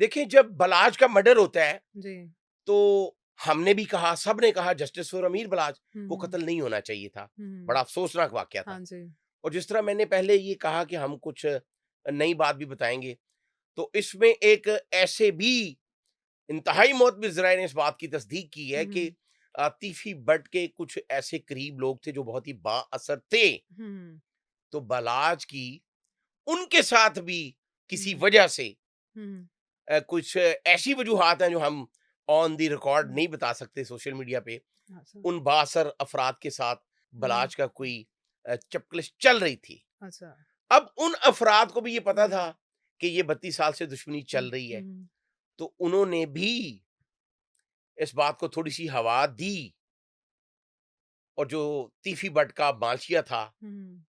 देखिए, जब बलाज का मर्डर होता है जी। तो हमने भी कहा, सबने कहा जस्टिस फॉर अमीर बलाज, वो हुँ, कत्ल नहीं होना चाहिए था। हुँ। बड़ा अफसोसनाक वाकया हाँ था। जी। और जिस तरह मैंने पहले ये कहा कि हम कुछ नई बात भी बताएँगे, तो इसमें एक ऐसे भी इंतहाई मोहतमिस ज़राए ने इस बात की तस्दीक की है कि हुँ, तीफी बट के कुछ ऐसे करीब लोग थे जो बहुत ही बाअसर थे। हुँ, तो बलाज की उनके साथ भी किसी हुँ, वजह से हुँ, कुछ ऐसी वजूहात हैं जो हम ऑन द रिकॉर्ड हुँ। नहीं बता सकते सोशल मीडिया पे। अच्छा। उन बाअसर अफराद के साथ हुँ, बलाज का कोई चपकलिश चल रही थी। अच्छा। अब उन अफराद को भी ये पता हुँ, था कि ये 32 साल से दुश्मनी हुँ, चल रही है, हुँ, तो उन्होंने भी इस बात को थोड़ी-सी हवा दी और जो तीफी बट का मालशिया था, हुँ।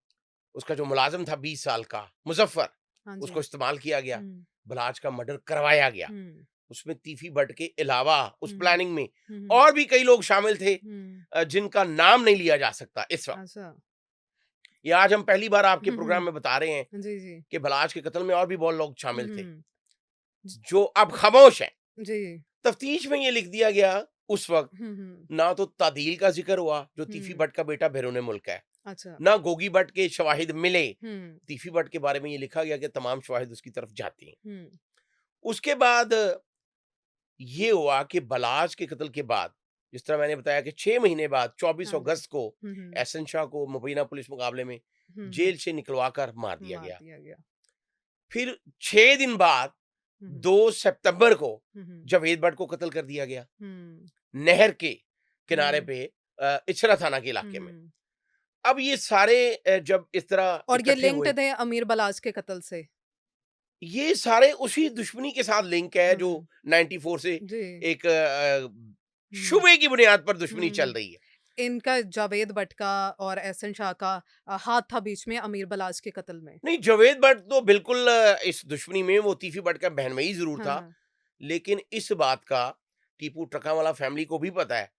उसका जो मुलाज़िम था 20 साल का मुज़फ़्फ़र, हाँ जी। उसको इस्तेमाल किया गया, हुँ, बलाज का मर्डर करवाया गया। हुँ, उसमें तीफी बट के अलावा उस हुँ, प्लानिंग में हुँ, हुँ, और भी कई लोग शामिल थे हुँ। जिनका नाम नहीं लिया जा सकता इस वक़्त। अच्छा। ये आज हम पहली बार आपके हुँ, प्रोग्राम हुँ। में बता रहे हैं जी, जी। कि बलाज के कत्ल में और भी बहुत लोग हुँ, शामिल थे, हुँ। ज जो अब खामोश हैं। जी। तफ्तीश में ये लिख दिया गया उस वक़्त, हुँ, हुँ, ना तो तादील का ज़िक्र हुआ, जो तीफी हुँ। बट का बेटा बैरून मुल्क है, अच्छा। ना गोगी बट के शवाहिद मिले। हुँ, तीफी बट के बारे में ये लिखा गया कि तमाम शवाहिद उसकी तरफ जाते हैं। हुँ। उसके बाद ये हुआ कि बलाज के कत्ल के बाद, जिस तरह मैंने बताया कि 6 महीने बाद 24 हाँ जी। अगस्त को हुँ, हुँ, एहसन शाह को मुबीना पुलिस मुकाबले में हुँ, हुँ। जेल से निकलवाकर मार दिया मार गया। दिया गया। फिर 6 दिन बाद हुँ, हुँ, 2 सितंबर को हुँ, हुँ, जावेद भट्ट को कत्ल कर दिया गया, हुँ, नहर के किनारे हुँ, पे इचरा थाना के हुँ, इलाके में। हुँ। अब ये सारे जब इस तरह और ये इकट्ठे लिंक्ड हुए, थे अमीर बलाज के कत्ल से? ये सारे उसी दुश्मनी के साथ लिंक है जो हुँ, 94 से जी। एक हुँ, शुबे की बुनियाद पर दुश्मनी चल हुँ। रही है। इनका जावेद भट्ट का और एहसन शाह का हाथ था बीच में अमीर बलाज के कत्ल में। नहीं, जावेद भट्ट तो बिल्कुल इस दुश्मनी में वो तीफी भट्ट का बहनोई ज़रूर हाँ, था, हाँ। लेकिन इस बात का टीपू ट्रकावाला फैमिली को भी पता है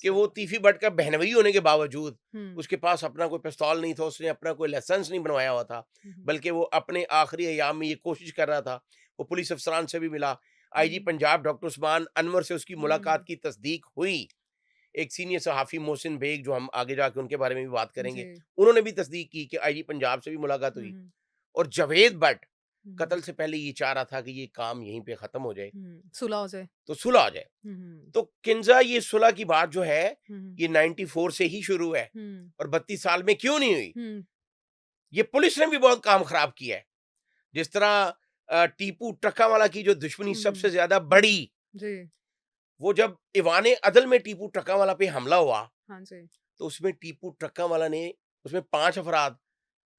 कि अच्छा। वो तीफी भट्ट का बहनोई होने के बावजूद हुँ, उसके पास अपना कोई पिस्तौल नहीं था, उसने अपना कोई लाइसेंस नहीं बनवाया हुआ था, हुँ, हुँ, बल्कि वो अपने आखिरी अय्याम में ये कोशिश कर रहा था। वो पुलिस अफ़सरान से भी मिला, आईजी हुँ, पंजाब डॉक्टर उस्मान अनवर से उसकी मुलाकात हुँ, की तस्दीक हुई। एक सीनियर सहाफ़ी मोहसिन बेग, जो हम आगे जाके उनके बारे में भी बात करेंगे, जी। उन्होंने भी तस्दीक की कि आईजी पंजाब से भी मुलाकात हुँ, हुई। हुँ, और जावेद भट्ट हुँ, कत्ल से पहले ये चाह रहा था कि ये काम यहीं पे खत्म हो जाए, हुँ, सुलह हो जाए। तो सुलह हो जाए। हुँ, हुँ, तो किन्जा ये सुलह की बात जो है, हुँ, ये 94 से ही शुरू है हुँ, और 32 साल में क्यों नहीं हुई? हुँ, ये पुलिस ने भी बहुत काम खराब किया है। जिस तरह टीपू ट्रकावाला की जो दुश्मनी हुँ, सबसे ज्यादा बड़ी, जी। वो जब ईवान अदल में टीपू ट्रकावाला पे हमला हुआ, हाँ जी। तो उसमें टीपू ट्रकावाला ने, उसमें 5 अफराद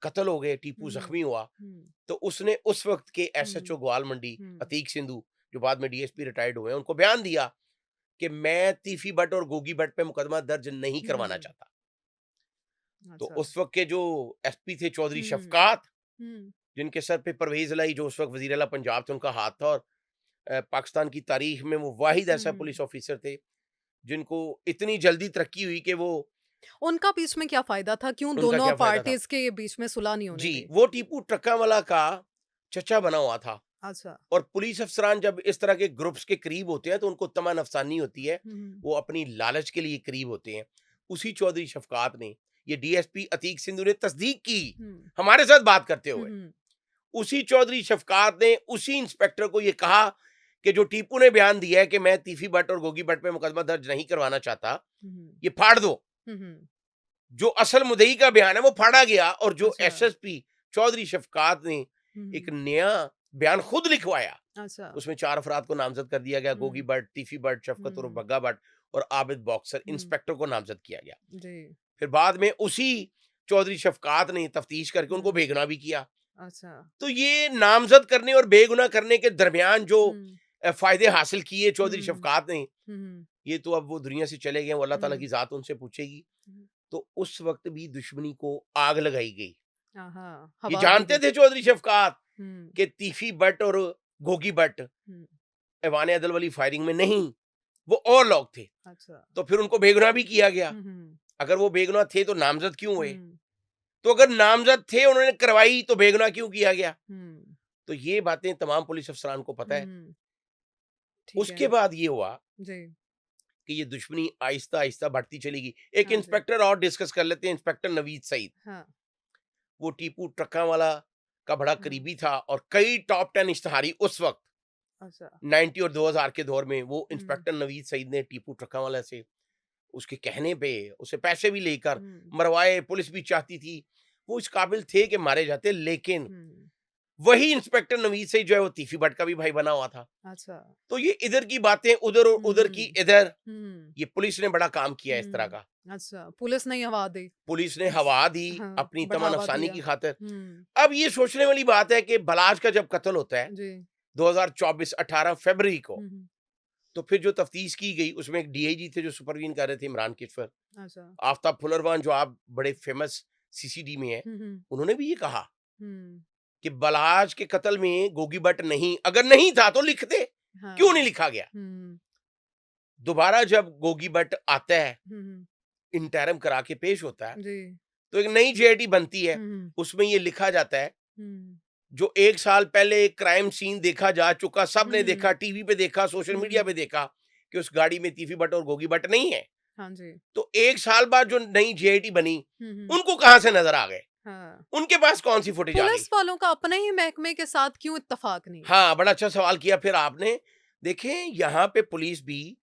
कत्ल हो गए, टीपू हुँ, जख्मी हुआ। हुँ, तो उसने उस वक्त के हुँ, एसएचओ ग्वाल मंडी हुँ, अतीक सिंधु, जो बाद में डीएसपी रिटायर्ड हुए हैं, उनको बयान दिया कि मैं तीफी भट्ट और गोगी भट्ट पे मुकदमा दर्ज नहीं करवाना हुँ, चाहता। तो अच्छा। उस वक्त के जो एसपी थे चौधरी हुँ, शफकात, हुँ, जिनके सर पे परवेज इलाही, जो उस वक्त वजीर आला पंजाब थे, उनका हाथ था। और पाकिस्तान की तारीख में वो वाहिद ऐसा हुँ। पुलिस ऑफिसर थे जिनको इतनी जल्दी तरक्की हुई कि वो, उनका बीच में क्या फ़ायदा था? क्यों उनका दोनों क्या फायदा था। पार्टीज़ के बीच में सुलह नहीं होने जी, दी? वो टीपू ट्रकावाला का चचा बना हुआ था। अच्छा। और पुलिस अफसरान जब इस तरह के ग्रुप्स के करीब होते हैं तो उनको तमा नफसानी होती है, हुँ, वो अपनी लालच के लिए करीब होते हैं। उसी चौधरी शफकात ने, ये डीएसपी अतीक सिंधु ने तस्दीक की हुँ, हमारे साथ बात करते हुँ, हुए। हुँ, उसी चौधरी शफकात ने उसी इंस्पेक्टर को ये कहा कि जो टीपू ने बयान दिया है कि मैं तीफी भट्ट और गोगी भट्ट पे मुकदमा दर्ज नहीं करवाना चाहता, हुँ, ये फाड़ दो। हुँ, हुँ। जो असल मुद्दई का बयान है वो फाड़ा गया, और जो अच्छा। एसएसपी चौधरी शफकात ने हुँ, एक हुँ, नया बयान खुद लिखवाया, अच्छा। उसमें 4 अफराद को नामज़द कर दिया गया, गोगी हुँ, भट्ट, तीफी भट्ट, शफकत उर्फ हुँ, बग्गा भट्ट और आबिद बॉक्सर हुँ, इंस्पेक्टर को नामज़द किया गया। जी। फिर बाद में उसी चौधरी शफकात ने तफ्तीश करके उनको हुँ, बेगुनाह भी किया। अच्छा। तो ये नामज़द करने और बेगुनाह करने के दरमियान जो हुँ, फ़ायदे हासिल किए चौधरी हुँ, शफकात ने, हुँ, ये तो अब वो दुनिया से चले गए, वो अल्लाह ताला हुँ, की ज़ात उनसे पूछेगी। हुँ। तो उस वक़्त भी दुश्मनी को आग लगाई गई। हाँ, ये हवा दी जानते गई। थे चौधरी शफकात हुँ, कि तीफी भट्ट और घोगी भट्ट हुँ, ऐवान अदल वाली फायरिंग में नहीं, वो और लोग थे। अच्छा। तो फिर उनको बेगुनाह भी किया गया। हुँ, हुँ, अगर वो बेगुनाह थे तो नामज़द क्यों हुए? हुँ, तो अगर नामज़द थे, उन्होंने करवाई, तो बेगुनाह क्यों किया गया? हुँ, तो ये बातें तमाम पुलिस अफसरान को पता है। ठीक उसके है। बाद ये हुआ जी। कि ये दुश्मनी आहिस्ता आहिस्ता बढ़ती चलेगी। एक हाँ जी। इंस्पेक्टर और डिस्कस कर लेते हैं, इंस्पेक्टर नवीद सईद। हाँ। वो टीपू ट्रक्का वाला का बड़ा हाँ। करीबी था और कई टॉप 10 इश्तहारी उस वक्त अच्छा। 90 और 2000 के दौर में वो हुँ। इंस्पेक्टर नवीद सईद ने टीपू ट्रक्का वाला से उसके कहने पे उसे पैसे भी लेकर हुँ। मरवाए। पुलिस भी चाहती थी वो इस काबिल थे कि मारे जाते, लेकिन हुँ। वही इंस्पेक्टर नवीद सईद जो है वो तीफी भट्ट का भी भाई बना हुआ था। अच्छा। तो ये इधर की बातें उधर और उधर की हुँ। इधर, हुँ। ये पुलिस ने बड़ा काम किया इस तरह हुँ। का। अच्छा, पुलिस ने ही हवा दी। पुलिस ने हवा दी हाँ, अपनी तमन बढ़ावा अफसानी दिया। की खातिर। हुँ। अब ये सोचने वाली बात है कि बलाज का जब कत्ल होता है जी। 2024 18 फरवरी को, हुँ, हुँ। तो फिर जो तफ्तीश की गई उसमें एक डीआईजी थे जो सुपरवीन कर रहे थे, इमरान किशवर। अच्छा। आफ्ताब फुलरवान जो आप बड़े फेमस सीसीडी में हैं, हुँ, हुँ। उन्होंने भी ये कहा हुँ। कि बलाज के कत्ल में गोगी भट्ट नहीं, अगर नहीं था तो लिख दे, क्यों नहीं हाँ। लिखा गया। हुँ। दोबारा जब गोगी भट्ट आता है, हुँ, हुँ। इंटरम करा के पेश होता है, जी। तो एक नई जेआईटी बनती है। हुँ, हुँ। उसमें ये लिखा जाता है, हुँ। जो 1 साल पहले एक क्राइम सीन देखा जा चुका, सबने देखा, हुँ। टीवी पे देखा, सोशल मीडिया हुँ। पे देखा कि उस गाड़ी में तीफी भट्ट और गोगी भट्ट नहीं है। हाँ जी। तो 1 साल बाद जो नई जेआईटी बनी, हुँ, हुँ। उनको कहां से नजर आ गए? हाँ। उनके पास कौन सी फुटेज आ गई? पुलिस वालों का अपने ही महकमे के साथ क्यों इत्तेफ़ाक नहीं है? हाँ, बड़ा अच्छा सवाल किया फिर आपने। देखें, यहाँ पे पुलिस भी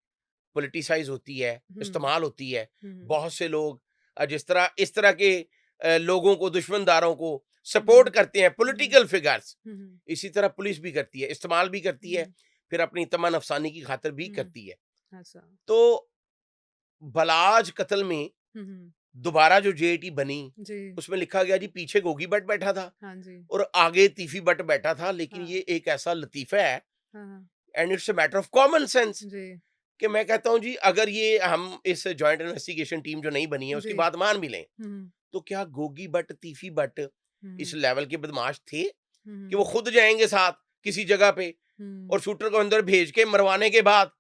पॉलिटिसाइज़ होती है, हुँ। इस्तेमाल होती है। हुँ। बहुत से लोग जिस तरह इस तरह के लोगों को, दुश्मनदारों को सपोर्ट हुँ। करते हैं, हुँ। पॉलिटिकल फिगर्स, हुँ, हुँ। इसी तरह पुलिस भी करती है, इस्तेमाल भी करती है, हुँ। फिर अपनी तमन अफ़सानी की खातिर भी हुँ। करती है। अच्छा। तो बलाज कत्ल में हुँ, हुँ। दोबारा जो जेआईटी बनी, जी। उसमें लिखा गया जी पीछे गोगी भट्ट बैठा था हाँ जी। और आगे तीफी भट्ट बैठा था, लेकिन हाँ। ये एक ऐसा लतीफ़ा है हाँ, हाँ। And it's a matter of common sense जी। कि मैं कहता हूँ जी, अगर ये हम इस जॉइंट इन्वेस्टिगेशन टीम जो नहीं बनी है उसकी जी। बात मान भी लें, हुँ, हुँ। तो क्या गोगी भट्ट, तीफी भट्ट हुँ, इस हुँ। लेवल के बदमाश थे हुँ, कि वो हुँ। खुद जाएँगे साथ किसी जगह पे हुँ। और शूटर को अंदर भेज के मरवाने के बाद?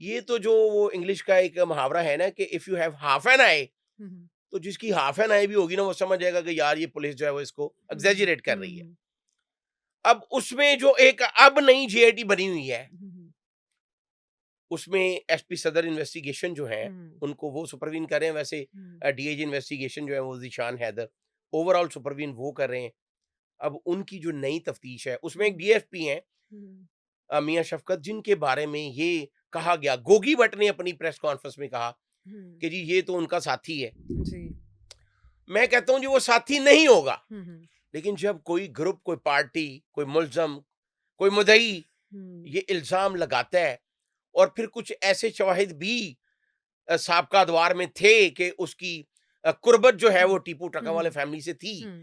ये तो जो वो इंग्लिश का एक मुहावरा है ना कि if you have half an eye, हुँ, हुँ। तो जिसकी हाफ एन आई भी होगी ना वो समझ जाएगा कि यार ये पुलिस जो है वो इसको हुँ, हुँ। एग्जैजरेट कर हुँ, रही है। हुँ। अब उसमें जो एक अब नई जेआईटी बनी हुई है, हुँ, हुँ। उसमें एसपी सदर इन्वेस्टिगेशन जो है, हुँ। उनको वो सुपरवीन कर रहे हैं। वैसे हुँ। डीआईजी इन्वेस्टिगेशन जो है वो ज़ीशान हैदर ओवरऑल सुपरवीन वो कर रहे हैं। अब उनकी जो नई तफ्तीश है उसमें एक हुँ। डीएसपी हैं हुँ। मियां शफकत, जिनके बारे में ये कहा गया, गोगी भट्ट ने अपनी प्रेस कॉन्फ्रेंस में कहा हुँ। कि जी ये तो उनका साथी है। जी। मैं कहता हूं जी वो साथी नहीं होगा, हुँ, हुँ। लेकिन जब कोई ग्रुप, कोई पार्टी, कोई मुलजम, कोई मुद्दई हुँ। ये इल्जाम लगाता है और फिर कुछ ऐसे शवाहिद भी साबका अदवार में थे कि उसकी कुर्बत जो है हुँ। वो टीपू हुँ, ट्रका वाले हुँ। फैमिली से थी, हुँ।